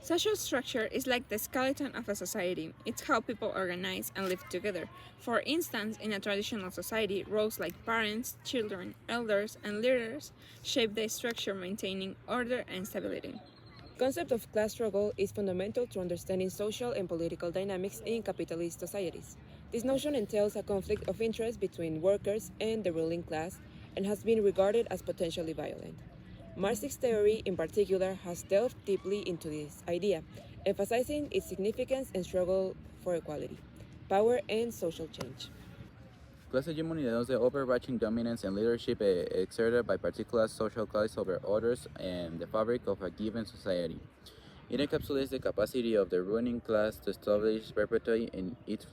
Social structure is like the skeleton of a society. It's how people organize and live together. For instance, in a traditional society, roles like parents, children, elders, and leaders shape the structure, maintaining order and stability. The concept of class struggle is fundamental to understanding social and political dynamics in capitalist societies. This notion entails a conflict of interest between workers and the ruling class and has been regarded as potentially violent. Marxist theory, in particular, has delved deeply into this idea, emphasizing its significance and struggle for equality, power, and social change. Class hegemony denotes the overarching dominance and leadership exerted by particular social classes over others and the fabric of a given society. It encapsulates the capacity of the ruling class to establish, perpetuate, and its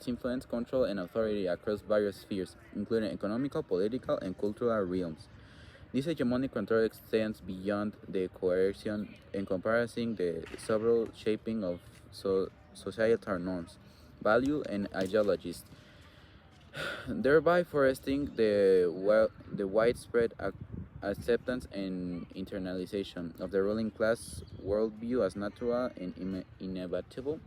influence, control, and authority across various spheres, including economical, political, and cultural realms. This hegemonic control extends beyond the coercion, encompassing the several shaping of societal norms, value, and ideologies, thereby fostering the widespread acceptance and internalization of the ruling class worldview as natural and inevitable.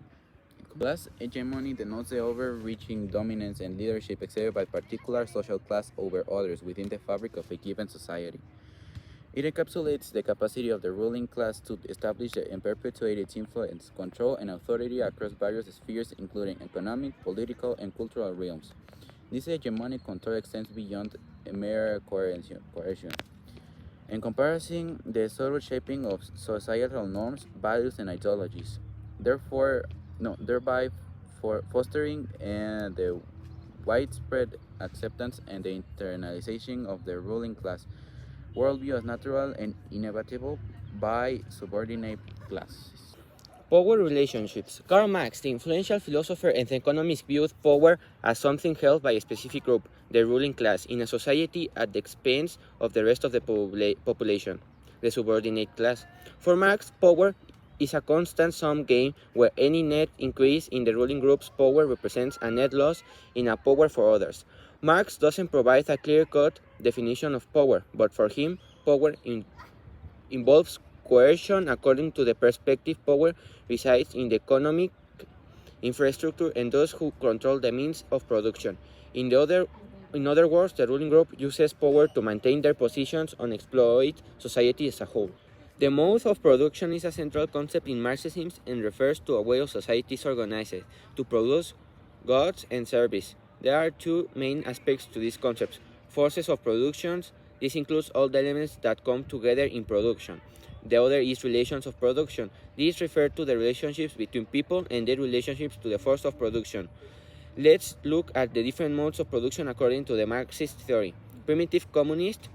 Class hegemony denotes the overreaching dominance and leadership exerted by particular social class over others within the fabric of a given society. It encapsulates the capacity of the ruling class to establish and perpetuate its influence, control, and authority across various spheres, including economic, political, and cultural realms. This hegemonic control extends beyond mere coercion, encompassing the subtle shaping of societal norms, values, and ideologies. Thereby fostering the widespread acceptance and the internalization of the ruling class worldview as natural and inevitable by subordinate classes. Power relationships. Karl Marx, the influential philosopher and economist, viewed power as something held by a specific group, the ruling class, in a society at the expense of the rest of the population, the subordinate class. For Marx, power is a constant sum game where any net increase in the ruling group's power represents a net loss in a power for others. Marx doesn't provide a clear-cut definition of power, but for him, power involves coercion. According to the perspective, power resides in the economic infrastructure and those who control the means of production. In other words, the ruling group uses power to maintain their positions and exploit society as a whole. The mode of production is a central concept in Marxism and refers to a way of society is organized to produce goods and service. There are two main aspects to this concept: forces of production. This includes all the elements that come together in production. The other is relations of production. These refer to the relationships between people and their relationships to the force of production. Let's look at the different modes of production according to the Marxist theory. Primitive communist,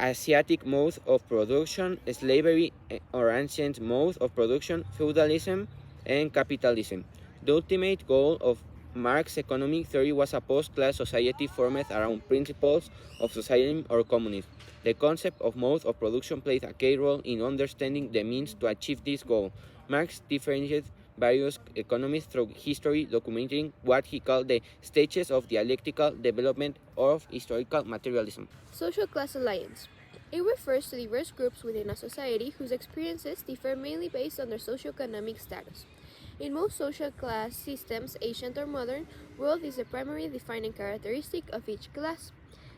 Asiatic mode of production, slavery or ancient mode of production, feudalism, and capitalism. The ultimate goal of Marx's economic theory was a post-class society formed around principles of socialism or communism. The concept of mode of production played a key role in understanding the means to achieve this goal. Marx differentiated various economies through history, documenting what he called the stages of dialectical development of historical materialism. Social class alliance. It refers to diverse groups within a society whose experiences differ mainly based on their socioeconomic status. In most social class systems, ancient or modern, wealth is the primary defining characteristic of each class.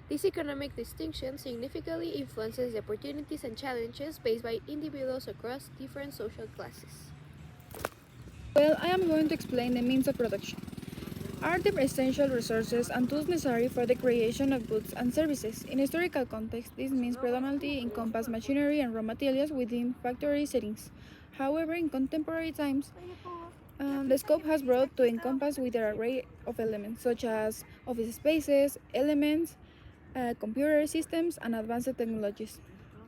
This economic distinction significantly influences the opportunities and challenges faced by individuals across different social classes. Well, I am going to explain the means of production. Are the essential resources and tools necessary for the creation of goods and services. In historical context, this means predominantly encompass machinery and raw materials within factory settings. However, in contemporary times, the scope has broadened to encompass with an array of elements such as office spaces, elements, computer systems, and advanced technologies.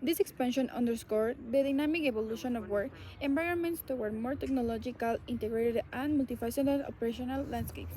This expansion underscored the dynamic evolution of work environments toward more technological, integrated, and multifaceted operational landscapes.